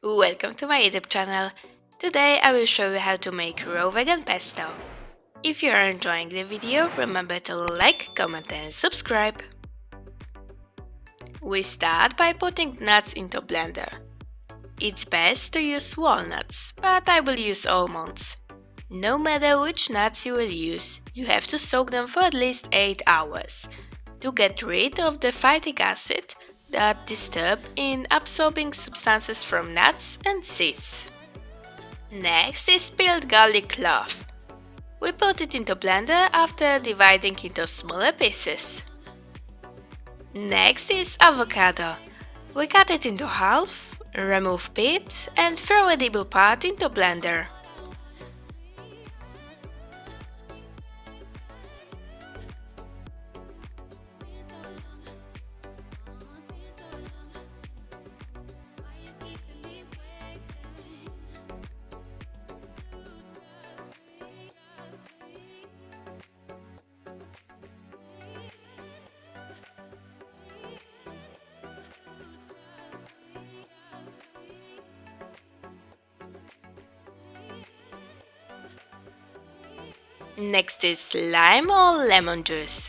Welcome to my YouTube channel. Today I will show you how to make raw vegan pesto. If you are enjoying the video, remember to like, comment and subscribe. We start by putting nuts into blender. It's best to use walnuts, but I will use almonds. No matter which nuts you will use, you have to soak them for at least 8 hours to get rid of the phytic acid that disturb in absorbing substances from nuts and seeds. Next is peeled garlic clove. We put it into blender after dividing into smaller pieces. Next is avocado. We cut it into half, remove pit and throw edible part into blender. Next is lime or lemon juice.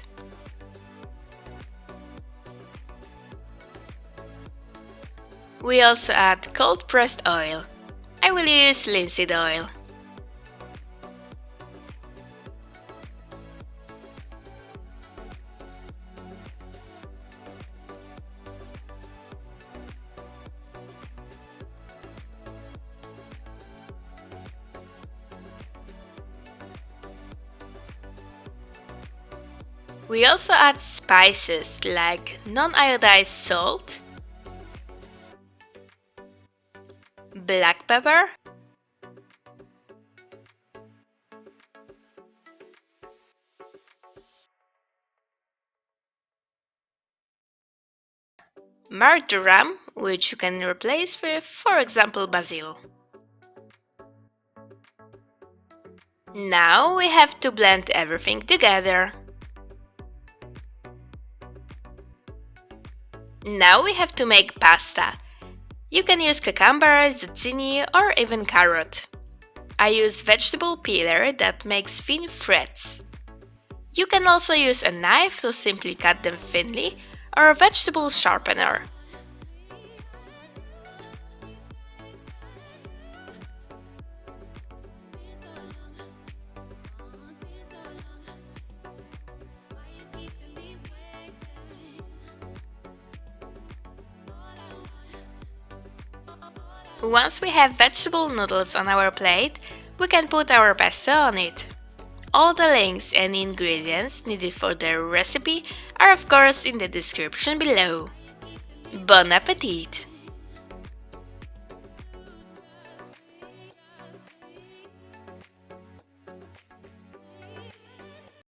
We also add cold pressed oil. I will use linseed oil. We also add spices like non-iodized salt, black pepper, marjoram, which you can replace with, for example, basil. Now we have to blend everything together. Now we have to make pasta. You can use cucumber, zucchini or even carrot. I use vegetable peeler that makes thin threads. You can also use a knife to simply cut them thinly or a vegetable sharpener. Once we have vegetable noodles on our plate, we can put our pesto on it. All the links and ingredients needed for the recipe are of course in the description below. Bon appetit!